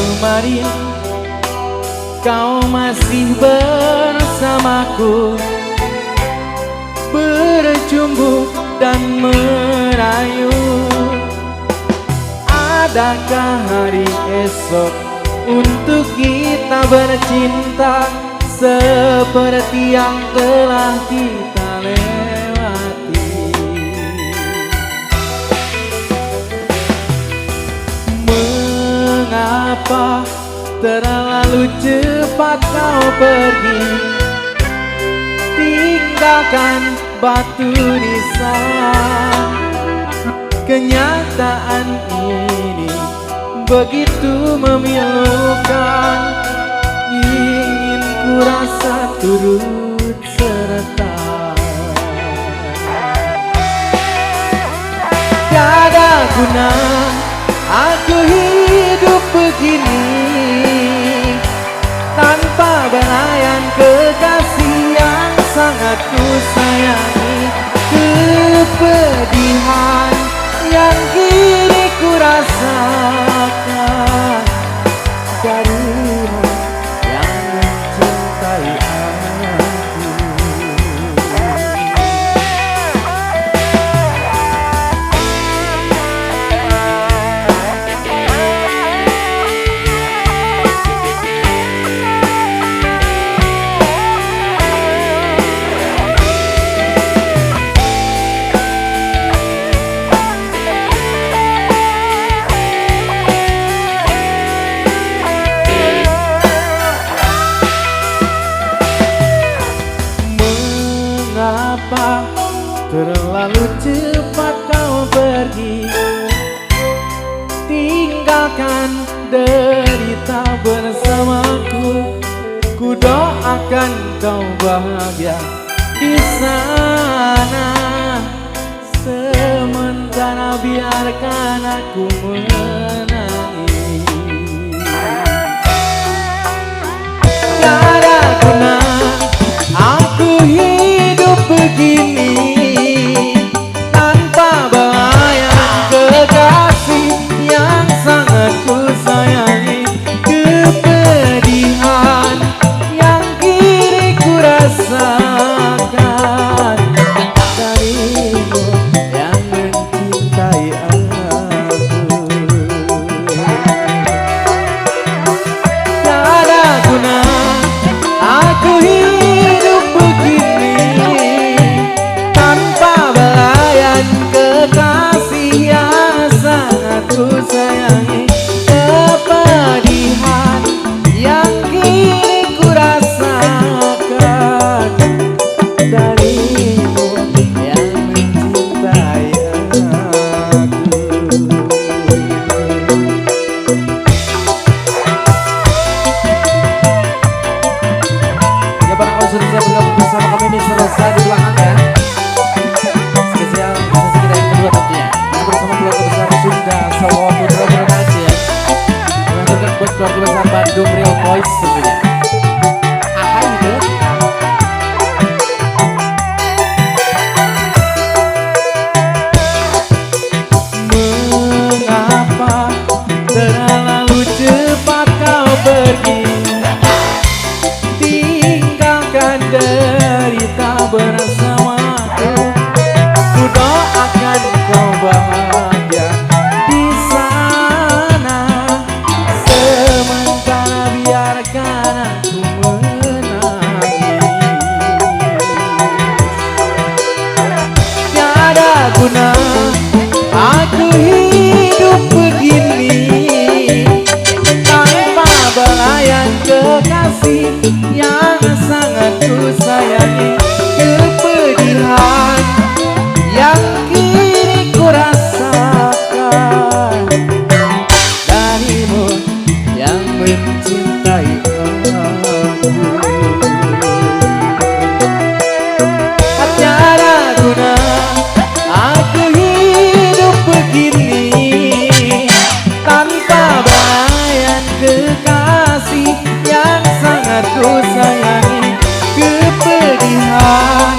kemarin kau masih bersamaku, berjumbu dan merayu. Adakah hari esok untuk kita bercinta seperti yang telah kita lewati? Mengapa terlalu cepat kau pergi, tinggalkan batu nisan? Kenyataan ini begitu memilukan, ingin ku rasa turut serta. Tiada guna aku hidup begini tanpa belayan kekasih yang sangat ku sayangi. Kepedihan yang kini ku rasakan darimu yang mencintai aku. Mengapa terlalu cepat kau pergi, tinggalkan derita bersamaku? Ku doakan kau bahagia di sana, sementara biarkan aku menangis. Tiada guna aku hidup begini tanpa belayan kekasih yang sangat ku sayangi. Kepedihan yang kini ku rasakan darimu yang mencintai aku. Tiada guna aku hidup begini tanpa belayan kekasih yang sangat ku sayangi. Kepedihan yang kini ku rasakan darimu yang mencintai aku. Ya, para kawan sudah siap bergabung bersama kami di selesai di belakang ya. Spesial sesi kita yang kedua tentunya. Masih bersama keluarga besar Sunda Solo Putra Production ya. Mengaturkan buat keluarga besar Bandung Real Boys tentunya. Ahai itu. Mengapa terlalu cepat kau pergi, tinggalkan derita bersamaku? Ku doakan kau bahagia di sana, sementara biarkan aku menangis. Tiada guna aku hidup begini tanpa belayan kekasih yang sangat ku sayangi. Kepedihan yang kini ku rasakan darimu yang mencintai aku. Tiada guna aku hidup begini tanpa belayan kekasih yang sangat ku sayangi. Kepedihan